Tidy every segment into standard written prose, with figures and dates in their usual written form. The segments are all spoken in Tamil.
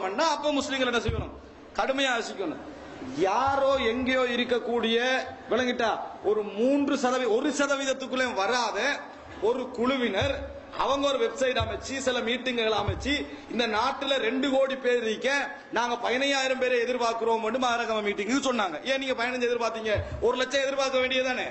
வேண்டா, அப்ப முஸ்லிம்கள் என்ன செய்யணும், கடுமையா யோசிக்கணும். யாரோ எங்கேயோ இருக்கக்கூடிய விளங்கிட்டா ஒரு 3% 1%க்குள்ளே வராத ஒரு குழுவினர் அவங்க ஒரு வெப்சைட் அமைச்சு சில மீட்டிங்குகள் அமைச்சு இந்த நாட்டில் 2 கோடி பேர் இருக்க நாங்க 15,000 பேரை எதிர்பார்க்கிறோம் மாநகர மீட்டிங் சொன்னாங்க. ஏன் நீங்க 15 எதிர்பார்த்தீங்க? 1 லட்சம் எதிர்பார்க்க வேண்டியதானே?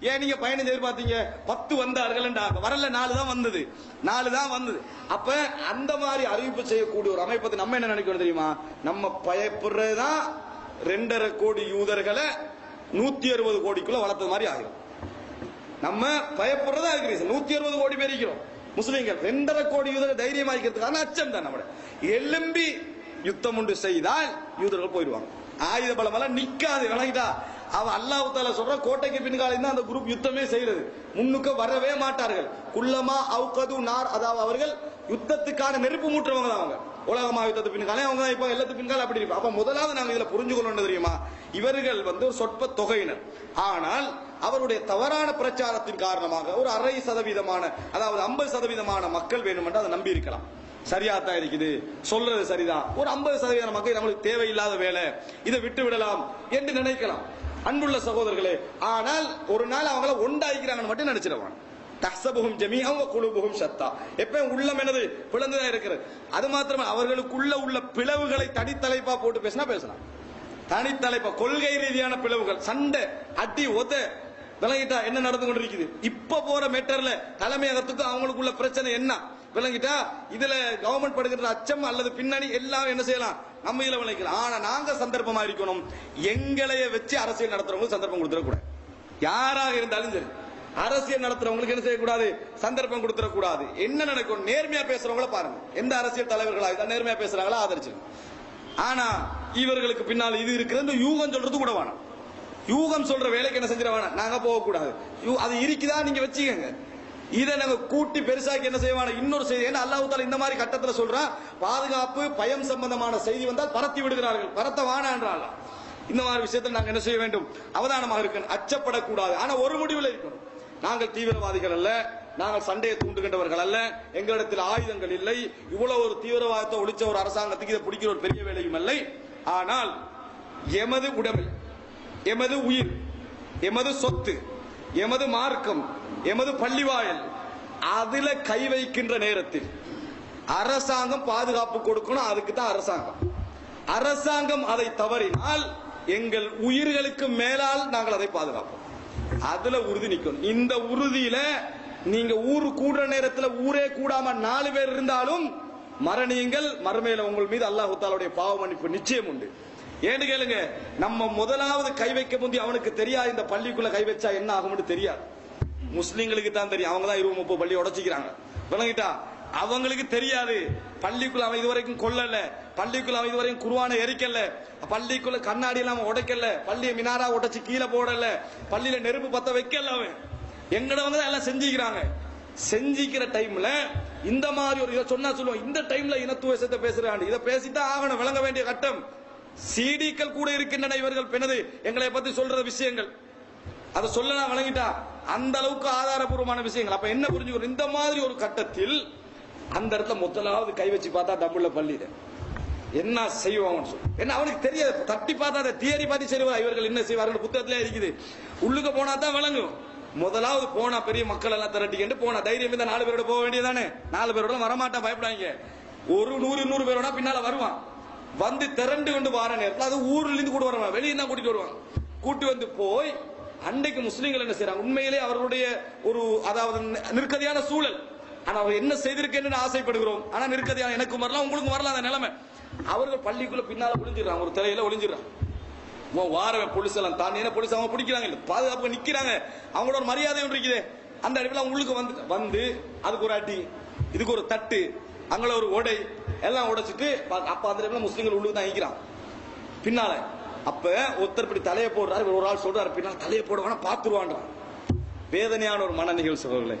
ஏன் நீங்க 15 எதிர்பார்த்தீங்க? 10 வந்தார்கள், வரல 4 தான் வந்தது, 4 தான் வந்தது. அப்ப அந்த மாதிரி அறிவிப்பு செய்யக்கூடிய ஒரு அமைப்பை நம்ம என்ன நினைக்கணும் தெரியுமா? நம்ம பயப்படுறதுதான் 2.5 கோடி யூதர்களை 160 கோடிக்குள்ள வளர்த்தது மாதிரி ஆகிடும். நம்ம பயப்படுறதா இருக்கு. 160 கோடி பேர் இருக்கிறோம் முஸ்லிம்கள், 2.5 கோடி யூதர்கள் தைரியமா இருக்கிறதுக்கான அச்சம் தான். நம்ம எலும்பி யுத்தம் ஒன்று செய்தால் யூதர்கள் போயிடுவாங்க. ஆயுத பலம் எல்லாம் நிக்காது. விளங்கிட்டா? அவன் அல்லாஹ் தஆலா சொல்ற கோட்டைக்கு பின்காலையும் தான் அந்த குரூப் யுத்தமே செய்யறது. முன்னுக்கு வரவே மாட்டார்கள். குல்லமா அவுகது நார், அதாவது அவர்கள் யுத்தத்துக்கான நெருப்பு மூட்டுறவங்க தான் அவங்க. உலகமா யுத்தத்துக்கு பின்காலே அவங்க தான் இப்ப எல்லாத்துக்கு பின்கால அப்படி இருப்பாங்க. அப்ப முதலாவது நாங்க இதுல புரிஞ்சுக்கணும் தெரியுமா, இவர்கள் ஒரு சொற்ப தொகையினர். ஆனால் அவருடைய தவறான பிரச்சாரத்தின் காரணமாக ஒரு 0.5%, அதாவது 50% மக்கள் வேணுமென்று அதை நம்பி இருக்கலாம். சரியாத்தான் இருக்குது, சொல்றது சரிதான், ஒரு 50% மக்கள் நம்மளுக்கு தேவையில்லாத வேலை, இதை விட்டு விடலாம் என்று நினைக்கலாம். அன்புள்ள சகோதரர்களே, ஆனால் ஒரு நாள் அவங்கள ஒண்டாய்க்கிறாங்கன்னு மட்டும் நினைச்சிருவாங்க. தஹ்சபுஹும் ஜமீஅன் வ குலூபுஹும் ஷத்தா. எப்பவும் உள்ளம் என்னது பிளந்துதான் இருக்கிறது. அது மாத்திரமே அவர்களுக்குள்ள உள்ள பிளவுகளை தனித்தலைப்பா போட்டு பேசலாம். தனித்தலைப்பா கொள்கை ரீதியான பிளவுகள், சண்டை, அடி, உத, விளங்கிட்டா என்ன நடந்து கொண்டிருக்குது. இப்ப போற மேட்டர்ல தலைமையகத்துக்கு அவங்களுக்குள்ள பிரச்சனை என்ன விளங்கிட்டா, இதுல கவர்மெண்ட் படுகிற அச்சம் அல்லது பின்னணி எல்லாம் என்ன செய்யலாம், நம்ம இதுல விளக்கலாம். ஆனா நாங்க சந்தர்ப்பமா இருக்கணும், எங்களைய வச்சு அரசியல் நடத்துறவங்களுக்கு சந்தர்ப்பம் கொடுத்துடக்கூடாது. யாராக இருந்தாலும் சரி, அரசியல் நடத்துறவங்களுக்கு என்ன செய்யக்கூடாது, சந்தர்ப்பம் கொடுத்துடக்கூடாது. என்ன நடக்கும், நேர்மையா பேசுறவங்கள பாருங்க. எந்த அரசியல் தலைவர்களாக நேர்மையா பேசுறாங்களா ஆதரிச்சிருங்க. ஆனா இவர்களுக்கு பின்னால் இது இருக்கிறது யூகம் சொல்றது கூட வேணாம். யூகம் சொல்ற வேலைக்கு என்ன செஞ்சிட வேணாம், நாங்க போகக்கூடாது. அது இருக்குதா நீங்க வச்சுக்கங்க. இதை நாங்க கூட்டி பெருசாக்கி என்ன செய்வாங்க, இன்னொரு செய்தி. ஏன்னா அல்லாஹ் தஆலா இந்த மாதிரி கட்டத்தில் சொல்றான், பாதுகாப்பு பயம் சம்பந்தமான செய்தி வந்தால் பரத்தி விடுகிறார்கள், பரத்த வானான்றாங்க. இந்த மாதிரி விஷயத்தில் நாங்கள் என்ன செய்ய வேண்டும், அவதானமாக இருக்கணும், அச்சப்படக்கூடாது. ஆனா ஒரு முடிவில் இருக்கணும், நாங்கள் தீவிரவாதிகள் அல்ல, நாங்கள் சண்டையை தூண்டுகின்றவர்கள் அல்ல, எங்களிடத்தில் ஆயுதங்கள் இல்லை, இவ்வளவு ஒரு தீவிரவாதத்தை ஒழிச்ச ஒரு அரசாங்கத்துக்கு இதை பிடிக்கிற ஒரு பெரிய வேலையும் இல்லை. ஆனால் எமது உடைமை, எமது உயிர், எமது சொத்து, எமது மார்க்கம், எமது பள்ளிவாயல், அதுல கை வைக்கின்ற நேரத்தில் அரசாங்கம் பாதுகாப்பு கொடுக்கணும். அதுக்கு தான் அரசாங்கம் அதை தவறினால் எங்கள் உயிர்களுக்கு மேலால் நாங்கள் அதை பாதுகாப்போம். அதுல உறுதி நிற்கும். இந்த உறுதியில நீங்க ஊரு கூடுற நேரத்தில் ஊரே கூடாம 4 பேர் இருந்தாலும் மரணியுங்கள், மறுமையில உங்கள் மீது அல்லாஹ் தஆலாவுடைய பாவ மன்னிப்பு நிச்சயம் உண்டு. ஏன்னு கேளுங்க, நம்ம முதலாவது கை வைக்க முந்தி அவனுக்கு தெரியாது இந்த பள்ளிக்குள்ள கை வச்சா என்ன ஆகும்னு தெரியாது. முஸ்லிம்களுக்கு தான் தெரியும், அவங்க தான் 20-30 பள்ளி உடைச்சிக்கிறாங்க, விளங்கிட்டா? அவங்களுக்கு தெரியாது பள்ளிக்குள்ள அவன் இதுவரைக்கும் கொல்லல, பள்ளிக்குள்ள அவன் இதுவரைக்கும் குர்ஆனை எரிக்கல, பள்ளிக்குள்ள கண்ணாடி எல்லாம் உடைக்கல, பள்ளியை மினாரா உடைச்சு கீழே போடல, பள்ளியில நெருப்பு பத்த வைக்கல. அவன் எங்கடவங்க தான் எல்லாம் செஞ்சுக்கிறாங்க. செஞ்சிக்கிற டைம்ல இந்த மாதிரி ஒரு இதை சொன்னா சொல்லுவோம், இந்த டைம்ல இனத்துவ விஷயத்தை பேசுறாங்க, இதை பேசித்தான் ஆகணும், விளங்க வேண்டிய கட்டம். சிடிக்கள் கூட இருக்கின்றன இவர்கள் பின்னது எங்களை பத்தி சொல்ற விஷயங்கள், அதை சொல்லலாம், வழங்கிட்டா அந்த அளவுக்கு ஆதாரபூர்வமான விஷயங்கள். அப்ப என்ன புரிஞ்சுக்கணும், இந்த மாதிரி ஒரு கட்டத்தில் அந்த இடத்துல முதலாவது கை வச்சு பார்த்தா தமிழ்ல பள்ளியில என்ன செய்வாங்கன்னு சொல்லி, என்ன அவனுக்கு தெரியாது. தட்டி பார்த்தா அதை தியரி பார்த்து செய்வா, இவர்கள் என்ன செய்வார்கள் புத்தகத்திலே இருக்குது. உள்ளுக்கு போனா தான் விளங்கும். முதலாவது போனா பெரிய மக்கள் எல்லாம் திரட்டிக்கிட்டு போனா தைரியம் இந்த 4 பேரோட போக வேண்டியதானே. 4 பேரோட வரமாட்டான், பயப்படாங்க. ஒரு 100 பேரோட பின்னால வருவான். வந்து திரண்டு கொண்டு வர நேரத்தில் அது ஊர்ல இருந்து கூட வருவாங்க, வெளியே தான் கூட்டிட்டு வருவாங்க. கூட்டி வந்து போய் அன்றைக்கு முஸ்லீம்கள் என்ன செய்யறாங்க, உண்மையிலே அவர்களுடைய ஒரு அதாவது நிற்கதியான சூழல். ஆனா அவர் என்ன செய்திருக்கேன்னு ஆசைப்படுகிறோம், ஆனா நிற்கதியான எனக்கும் வரலாம் உங்களுக்கும் வரலாம் அந்த நிலைமை. அவர்கள் பள்ளிக்குள்ள பின்னால ஒளிஞ்சிடறாங்க, ஒரு திரையில ஒளிஞ்சிடறாங்க. வாரவன் போலீஸ் எல்லாம் தாண்டி போலீஸ் அவங்க பிடிக்கிறாங்க, இல்ல பாதுகாப்பு நிக்கிறாங்க, அவங்களோட ஒரு மரியாதை ஒன்று இருக்குது. அந்த அடிப்பில் உங்களுக்கு வந்து அதுக்கு ஒரு அடி, இதுக்கு ஒரு தட்டு, அங்கே ஒரு உடை எல்லாம் உடைச்சிட்டு அப்ப அந்த டைம்ல முஸ்லீம்கள் உள்ளுக்கு தான் நிற்கிறான் பின்னால. அப்ப ஒருத்தர் இப்படி தலையை போடுறாரு, ஒரு ஆள் சொல்றாரு பின்னால தலையை போடுவானா பாத்துருவான்றான். வேதனையான ஒரு மன நிகழ்வு சகோதரர்களே.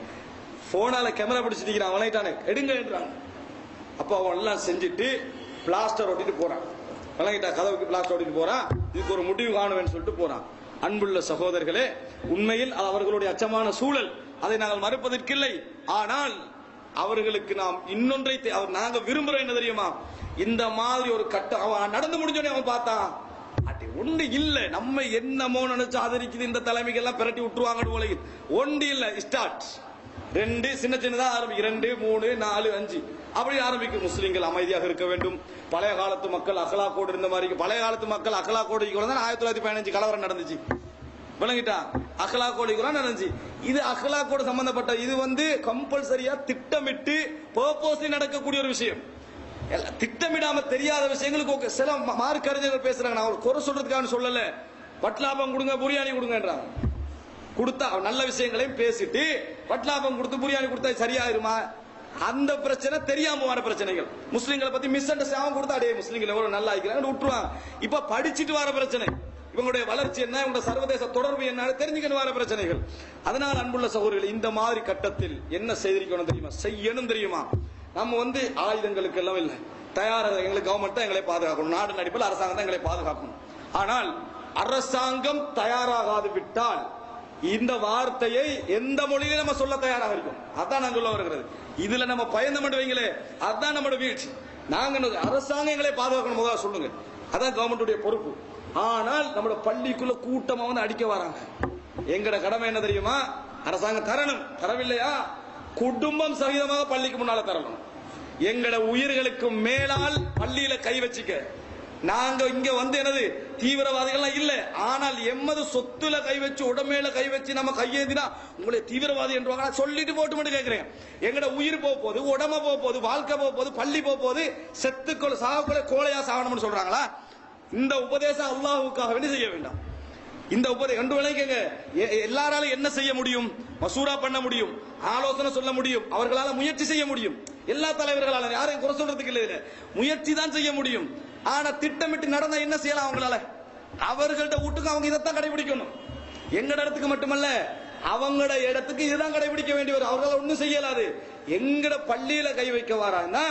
போனால கேமரா பிடிச்சிட்டு அவனைட்டானே எடுங்க என்றான். அப்ப அவன் எல்லாம் செஞ்சுட்டு பிளாஸ்டர் ஒட்டிட்டு போறான், விளங்கிட்டா கதவுக்கு பிளாஸ்டர் ஒட்டிட்டு போறான். இதுக்கு ஒரு முடிவு காணுவேன்னு சொல்லிட்டு போறான். அன்புள்ள சகோதரர்களே, உண்மையில் அவர்களுடைய அச்சமான சூழல், அதை நாங்கள் மறுப்பதற்கில்லை. ஆனால் அவர்களுக்கு நாம் இன்னொன்றை நாங்க விரும்புறோம் என்ன தெரியுமா, இந்த மாதிரி ஒரு கட்டம் அவன் நடந்து முடிஞ்சோடனே அவன் பார்த்தான் ஒன்று இல்ல, நம்ம என்னமோ நினைச்சு ஆதரிக்குது இந்த தலைமைக்கு எல்லாம் பிரட்டி விட்டுருவாங்க உலகில் ஒன்று இல்ல. ஸ்டார்ட் 2 சின்ன சின்னதா ஆரம்பிக்கும், 2, 3, 4, 5 அப்படி ஆரம்பிக்கும். முஸ்லிம்கள் அமைதியாக இருக்க வேண்டும். பழைய காலத்து மக்கள் அகலாக்கோடு இருந்த மாதிரி, பழைய காலத்து மக்கள் அகலாக்கோடு 1915 கலவரம் நடந்துச்சு, விளங்கிட்டா, அகலாக்கோடு நடந்துச்சு. இது அகலாக்கோடு சம்பந்தப்பட்ட, இது கம்பல்சரியா திட்டமிட்டு பர்பஸ்லி நடக்கக்கூடிய ஒரு விஷயம். திட்டமிடாம தெரியாத விஷயங்களுக்கு சில மார்க் அறிஞர்கள் பேசுறாங்க. நான் குறை சொல்றதுக்காக சொல்லல, வட்லாபம் கொடுங்க புரியாணி கொடுங்கன்றாங்க. கொடுத்தா நல்ல விஷயங்களையும் பேசிட்டு வட்லாபம் கொடுத்து புரியாணி கொடுத்தா சரியாயிருமா? அந்த பிரச்சனை தெரியாம வர பிரச்சனைகள். முஸ்லிம்களை பத்தி மிஸ் அண்டர்ஸ்டாண்டிங் கொடுத்தா அடே முஸ்லிம்கள் எவ்வளவு நல்லா இருக்கிறாங்க விட்டுருவாங்க. இப்ப படிச்சுட்டு வர பிரச்சனை, இவங்களுடைய வளர்ச்சி என்ன, இவங்க சர்வதேச தொடர்பு என்ன தெரிஞ்சுக்கணும் வர பிரச்சனைகள். அதனால் அன்புள்ள சகோதரர்கள், இந்த மாதிரி கட்டத்தில் என்ன செய்திருக்கணும் தெரியுமா, செய்யணும் தெரியுமா? நம்ம ஆயுதங்களுக்கு எல்லாம் இல்லை தயாராக, எங்களுக்கு கவர்மெண்ட் தான் எங்களை பாதுகாக்கணும், நாடு நடிப்பில் அரசாங்கம் தான் எங்களை பாதுகாக்கணும். ஆனால் அரசாங்கம் தயாராகாது விட்டால் இந்த வார்த்தையை எந்த மொழியில நம்ம சொல்ல தயாராக இருக்கும். அதான் நான் சொல்ல வருகிறது. இதுல நம்ம பயந்து வைங்களே, அதான் நம்மளோட வீழ்ச்சி. நாங்க அரசாங்கம் எங்களை பாதுகாக்கணும் முதல்ல சொல்லுங்க, அதான் கவர்மெண்டுடைய பொறுப்பு. ஆனால் நம்மளோட பள்ளிக்குள்ள கூட்டமா அடிக்க வராங்க. எங்கட கடமை என்ன தெரியுமா, அரசாங்கம் தரணும், தரவில்லையா குடும்பம் சகிதமாக பள்ளிக்கு முன்னால தரணும். எங்கட உயிர்களுக்கு மேலால் பள்ளியில கை வச்சுக்க. நாங்க இங்க என்னது தீவிரவாதிகள் இல்ல, ஆனால் எம்மது சொத்துல கை வச்சு உடமையில கை வச்சு நம்ம கையேந்தினா உங்களை தீவிரவாதி என்று சொல்லிட்டு போட்டு மட்டும் கேட்கிறேன். எங்கட உயிர் போக போகுது, உடமை போக போகுது, வாழ்க்கை போக போகுது, பள்ளி போக போகுது, செத்துக்கொள்ள சாகக்குள்ள கோழையா சாகணும்னு சொல்றாங்களா? இந்த உபதேசம் அல்லாஹ்வுக்காக வேண்டி செய்ய வேண்டாம். இந்த கண்டு விளங்குங்க. எல்லாராலும் என்ன செய்ய முடியும்? மசூரா பண்ண முடியும், ஆலோசனை சொல்ல முடியும், அவர்களால் முயற்சி செய்ய முடியும். எல்லா தலைவர்களால யாரையும் குறை சொல்றதுக்கு இல்லை, முயற்சி தான் செய்ய முடியும். ஆனா திட்டமிட்டு நடந்தா என்ன செய்யலாம் அவங்களால? அவர்கள்ட்ட வீட்டுக்கு அவங்க இதைத்தான் கடைபிடிக்கணும். எங்கட இடத்துக்கு மட்டுமல்ல, அவங்களோட இடத்துக்கு இதுதான் கடைபிடிக்க வேண்டி வரும். அவர்களால் ஒண்ணும் செய்யலாது. எங்கட பள்ளியில கை வைக்க வராங்கன்னா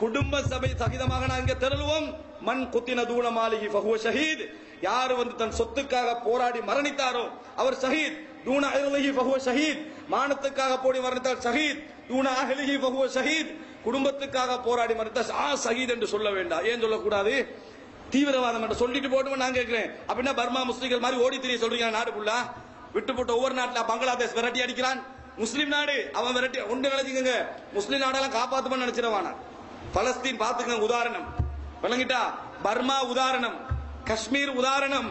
குடும்ப சபை சகிதமாக நான் இங்க திரளுவோம். மண் குத்தின தூண மாளிகி ஃபஹுவ ஷஹீத். யார் தன் சொத்துக்காக போராடி மரணித்தாரோ அவர் ஷஹீத். தூண அஹ்லிஹி ஃபஹுவ ஷஹீத். மானத்துக்காக போடி மரணித்தார் ஷஹீத். தூண அஹ்லிஹி ஃபஹுவ ஷஹீத். குடும்பத்துக்காக போராடி மரணித்தார் ஷஹீத் என்று சொல்ல வேண்டாம். ஏன் சொல்லக்கூடாது? தீவிரவாதம் என்று சொல்லிட்டு போட்டு நான் கேட்கிறேன். அப்படின்னா பர்மா முஸ்லிம்கள் மாதிரி ஓடி திரிய சொல்றீங்க நாடு ஃபுல்லா விட்டு போட்டு ஒவ்வொரு நாட்டுல பங்களாதேஷ் விரட்டி அடிக்கிறான். முஸ்லிம் நாடு அவன் விரட்டி ஒன்று நினைச்சுங்க. முஸ்லிம் நாடெல்லாம் காப்பாத்துமான்னு நினைச்சிருவானா? பலஸ்தீன் பாத்துக்கங்க உதாரணம், விளங்கிட்டா? பர்மா உதாரணம், காஷ்மீர் உதாரணம்,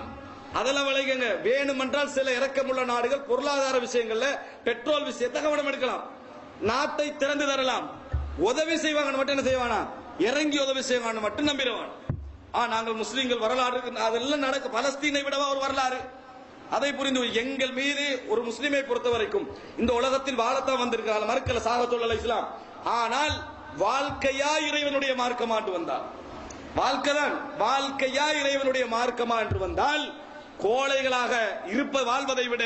அதெல்லாம் விளங்குங்க. வேணுமென்றால் சில இறக்கமுள்ள நாடுகள் பொருளாதார விஷயங்கள்ல பெட்ரோல் விஷயத்தை கவனம் எடுக்கலாம், நாட்டை திறந்து தரலாம், உதவி செய்வாங்க மட்டும் என்ன செய்வானா? இறங்கி உதவி செய்வாங்க மட்டும் நம்பிடுவான். நாங்கள் முஸ்லீம்கள் வரலாறு அதெல்லாம் நடக்க, பலஸ்தீனை விடவா ஒரு வரலாறு? அதை புரிந்து எங்கள் மீது ஒரு முஸ்லிமை பொறுத்த வரைக்கும் இந்த உலகத்தில் வாழத்தான் வந்திருக்காங்க, மறுக்கல, சாக சொல்லல இஸ்லாம். ஆனால் வாழ்க்கையா இறைவனுடைய மார்க்கமா என்று வந்தால், வாழ்க்கைதான் வாழ்க்கையா இறைவனுடைய மார்க்கமா என்று வந்தால், கோழைகளாக வாழ்வதை விட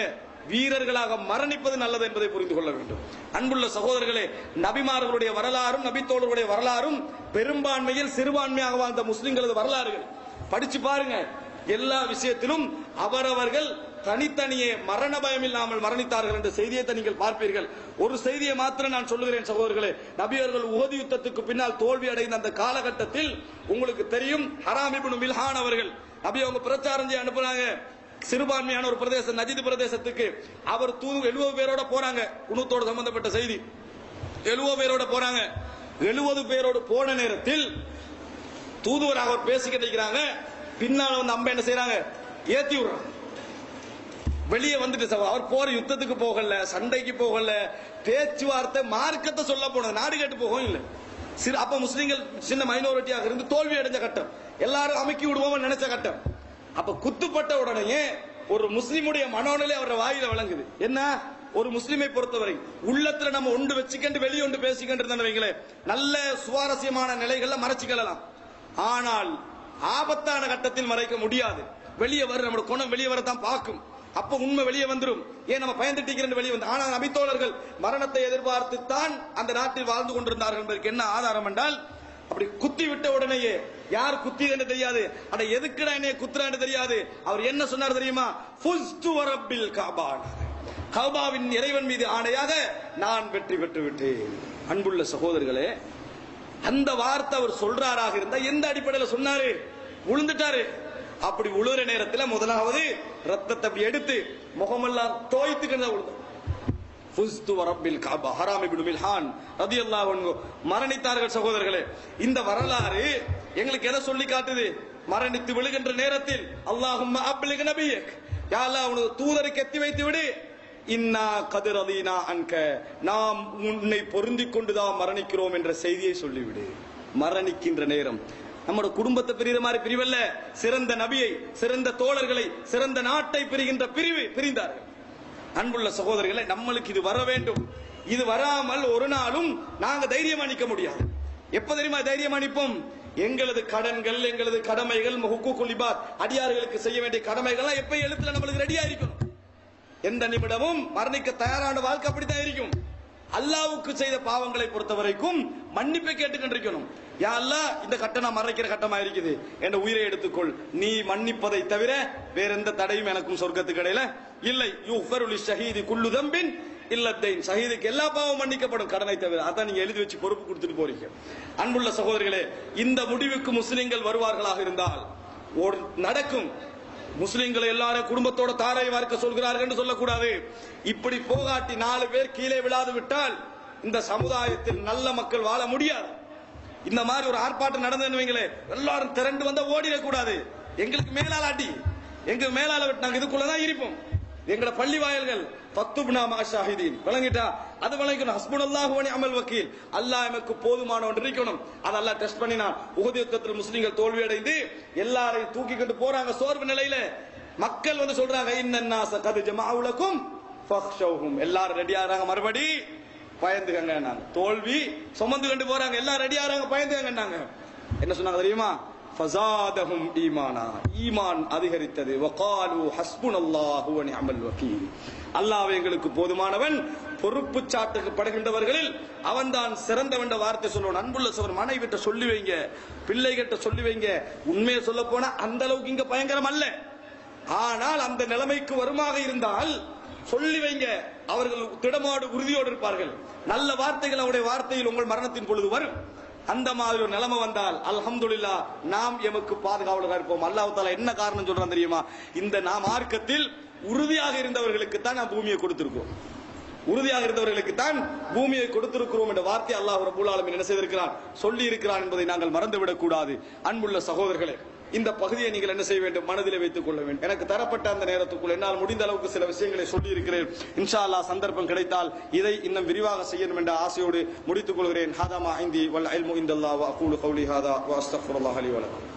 வீரர்களாக மரணிப்பது நல்லது என்பதை புரிந்து கொள்ள வேண்டும். அன்புள்ள சகோதரர்களே, நபிமார்களுடைய வரலாறும் நபித்தோழர்களுடைய வரலாறும் பெரும்பான்மையில் சிறுபான்மையாக வாழ்ந்த முஸ்லிம்களது வரலாறுகள் படிச்சு பாருங்க. எல்லா விஷயத்திலும் அவரவர்கள் தனித்தனியே மரண பயம் இல்லாமல் மரணித்தார்கள் என்ற செய்தியை நீங்கள் பார்ப்பீர்கள். ஒரு செய்தியை மாத்திரம் நான் சொல்லுகிறேன் சகோதரர்களே. நபியர்கள் உஹது யுத்தத்துக்கு பின்னால் தோல்வி அடைந்த அந்த காலகட்டத்தில் உங்களுக்கு தெரியும், ஹராம் இப்னு மில்ஹான் அவர்கள் நபி அவங்க பிரச்சாரம் செய்ய அனுப்புனாங்க சிறுபான்மையான ஒரு பிரதேசம், நஜித் பிரதேசத்துக்கு. அவர் 70 பேரோட போறாங்க. குனூத்தோடு சம்பந்தப்பட்ட செய்தி. 70 பேரோட போறாங்க. 70 பேரோடு போன நேரத்தில் தூதுவராக அவர் பேசிக்கிட்டு இருக்கிறாங்க. பின்னால் அம்ப என்ன செய்யறாங்க? ஏத்தி விடுறாங்க. வெளியே வந்துட்டு அவர் போற யுத்தத்துக்கு போகல, சண்டைக்கு போகல, பேச்சுவார்த்தை மார்க்கத்தை சொல்ல போனது, நாடு கேட்டு போகவும் இல்லை. அப்ப முஸ்லிம்கள் சின்ன மைனாரிட்டியாக இருந்து தோல்வி அடைஞ்ச கட்டம், எல்லாரும் அமைக்கி விடுவோம் நினைச்ச கட்டம். அப்ப குத்துப்பட்ட உடனே ஒரு முஸ்லிமுடைய மனோநிலை அவர வாயில வழங்குது. என்ன? ஒரு முஸ்லிமை பொறுத்தவரை உள்ளத்துல நம்ம ஒன்று வச்சுக்கண்டு வெளியே ஒன்று பேசிக்கிட்டு நல்ல சுவாரஸ்யமான நிலைகள்ல மறைச்சிக்கலாம். ஆனால் ஆபத்தான கட்டத்தில் மறைக்க முடியாது. வெளியே வர நம்ம குணம் வெளியே வரத்தான் பார்க்கும். அப்ப உண்மை வெளியே வந்துடும். ஏன் நம்ம பயந்துட்டு வெளியே வந்து. ஆனால் நபித்தோழர்கள் மரணத்தை எதிர்பார்த்து தான் அந்த நாட்டில் வாழ்ந்து கொண்டிருந்தார்கள் என்பதற்கு என்ன ஆதாரம் என்றால், அப்படி குத்தி விட்ட உடனேயே யார் குத்தி என்று தெரியாது, அட எதுக்குடா என்னைய குத்துறான்னு தெரியாது. அவர் என்ன சொன்னார் தெரியுமா? ஃபுஸ்து வரப்பில் கஅபா, கஅபாவின் இறைவன் மீது ஆணையாக நான் வெற்றி பெற்று விட்டேன். அன்புள்ள சகோதரர்களே, அந்த வார்த்தை அவர் சொல்றாராக இருந்தா எந்த அடிப்படையில் சொன்னாரு? விழுந்துட்டாரு. அப்படி உழுற நேரத்தில் முதலாவது ரத்தத்தை அப்படி எடுத்து முகமெல்லாம் தோய்த்துக்கிட்டு விழுந்தார். ஃபுஸ்து வரப்பில் கஅபா ஹராம் இப்னு மில்ஹான் ரலியல்லாஹு அன்ஹு மரணித்தார்கள். சகோதரர்களே, இந்த வரலாறு எங்களுக்கு எதை சொல்லி காட்டுது? மரணித்து விழுகின்ற நேரத்தில் அல்லாஹும்ம அப்லிக் நபியக், யா அல்லாஹ் உனது தூதருக்கு எத்தி வைத்து விடு. இன்னா கத் ரதீனா அன்க, நாம் உன்னை பொருந்திக் கொண்டுதான் மரணிக்கிறோம் என்ற செய்தியை சொல்லிவிடு. மரணிக்கின்ற நேரம் நம்முடைய குடும்பத்தை பிரிகிற மாதிரி பிரிவல்ல, சிறந்த நபியை, சிறந்த தோழர்களை, சிறந்த நாட்டை பிரிகின்ற பிரிந்தார்கள். அன்புள்ள சகோதரர்களை, நம்மளுக்கு இது வர வேண்டும். இது வராமல் ஒரு நாளும் நாங்க தைரியமா நிற்க முடியாது. எப்ப தெரியுமா தைரியமா நிற்போம்? எங்களது கடன்கள், எங்களது கடமைகள், ஹுக்கூக்குல் இபாத், அடியார்களுக்கு செய்ய வேண்டிய கடமைகள் எப்ப எழுத்துல நம்மளுக்கு ரெடியா இருக்கணும். எந்த நிமிடமும் மரணிக்க தயாரான வாழ்க்கை அப்படித்தான் இருக்கும். அல்லாவுக்கு செய்த பாவங்களை பொறுத்த வரைக்கும் மன்னிப்பை கேட்டுக்கொண்டிருக்கணும். யா அல்லாஹ், இந்த கட்டம் நான் மரணிக்கிற கட்டமா இருக்குது, என் உயிரை எடுத்துக்கொள். நீ மன்னிப்பதை தவிர வேற எந்த தடையும் எனக்கும் சொர்க்கத்துக்கு இடையில இல்லை. யுஃபரு லிஷஹீதி குல்லு தம்பின் இல்லத்தைன், ஷஹீதுக்கு எல்லா பாவம் மன்னிக்கப்படும், கடனை தவிர. அதான் நீங்க எழுதி வச்சு பொறுப்பு கொடுத்துட்டு போறீங்க. அன்புள்ள சகோதரர்களே, இந்த முடிவுக்கு முஸ்லிம்கள் வருவார்களாக இருந்தால் ஒரு நடக்கும். முஸ்லிம்களை எல்லாரும் குடும்பத்தோட தாரை வார்க்க சொல்கிறார்கள் என்று சொல்லக்கூடாது. இப்படி போகாட்டி 4 பேர் கீழே விழாது விட்டால் இந்த சமுதாயத்தில் நல்ல மக்கள் வாழ முடியாது. இந்த மாதிரி ஒரு ஆர்ப்பாட்டம் நடந்ததுன்னு வைங்களே, எல்லாரும் திரண்டு வந்தா ஓடிடக்கூடாது. எங்களுக்கு மேலால அடி, எங்க மேலால விட்டு நாங்க இதுக்குள்ளதான் இருப்போம். எங்கட பள்ளி வாயல்கள் ஃபத்துப்னா மா ஷாஹிதீன் விளங்கிட்டா, அது விளங்கணும். ஹஸ்புனல்லாஹு வ நிஅமல் வக்கீல், அல்லாஹ் எமக்கு போதுமானவன் இருக்கணும். அது அல்லாஹ் டெஸ்ட் பண்ணினான். உஹது யுத்தத்தில் முஸ்லிம்கள் தோல்வி அடைந்து எல்லாரையும் தூக்கிக்கிட்டு போறாங்க சோர்வு நிலையில. மக்கள் வந்து சொல்றாங்க, இன்னன்னாஸ கத் ஜமஅு லக்கும் ஃபக்ஷௌஹும், எல்லாரும் ரெடியாறாங்க, மறுபடி பயந்துக்கங்க. தோல்வி சுமந்து கொண்டு போறாங்க, எல்லாம் ரெடியாறாங்க, பயந்துக்கங்க. என்ன சொன்னாங்க தெரியுமா? ஃபஸாதஹும் ஈமானா, ஈமான் அதிகரித்தது. வகாலு ஹஸ்புனல்லாஹு வ நிஅமல் வக்கீல், அல்லாஹ் எங்களுக்கு போதுமானவன், பொறுப்பு சாட்டுப்படுகின்றவர்களில் அவன்தான் சிறந்தவன் வார்த்தை சொல்லணும். அன்புள்ள சகோதரர், மனைவிட்ட சொல்லி வைங்க, பிள்ளைகிட்ட சொல்லி வைங்க. உண்மையை சொல்ல போனா அந்த அளவுக்கு இங்க பயங்கரம் அல்ல. ஆனால் அந்த நிலைமைக்கு வருமாக இருந்தால் சொல்லி வைங்க. அவர்கள் திடமாடு உறுதியோடு இருப்பார்கள். நல்ல வார்த்தைகள் அவருடைய வார்த்தையில் உங்கள் மரணத்தின் பொழுது வரும். அந்த மாதிரி ஒரு நிலைமை வந்தால் அல்ஹம்துலில்லாஹ், நாம் எமக்கு பாதுகாவலராக இருப்போம். அல்லாஹ் தஆலா என்ன காரணம் சொல்றான் தெரியுமா? இந்த நாம் மார்க்கத்தில் உறுதியாக இருந்தவர்களுக்கு தான் நாம் பூமியை கொடுத்திருக்கிறோம். உறுதியாக இருந்தவர்களுக்கு தான் பூமியை கொடுத்திருக்கிறோம் என்ற வார்த்தை அல்லாஹ் ரப்பல் ஆலமீன் என்ன செய்திருக்கிறான், சொல்லி இருக்கிறான் என்பதை நாங்கள் மறந்துவிடக் கூடாது. அன்புள்ள சகோதரர்களே, இந்த பகுதியை நீங்கள் என்ன செய்ய வேண்டும்? மனதிலே வைத்துக் கொள்ள வேண்டும். எனக்கு தரப்பட்ட அந்த நேரத்துக்குள் என்னால் முடிந்த அளவுக்கு சில விஷயங்களை சொல்லி இருக்கிறேன். இன்ஷா அல்லாஹ் சந்தர்ப்பம் கிடைத்தால் இதை இன்னும் விரிவாக செய்யணும் என்ற ஆசையோடு முடித்துக் கொள்கிறேன். ஹாதா மா இந்தி வல் இல்மு இந்தல்லாஹ் வ அகூலு கௌலி ஹாதா வ அஸ்தக்ஃபிருல்லாஹ் லி வ லக்கும்.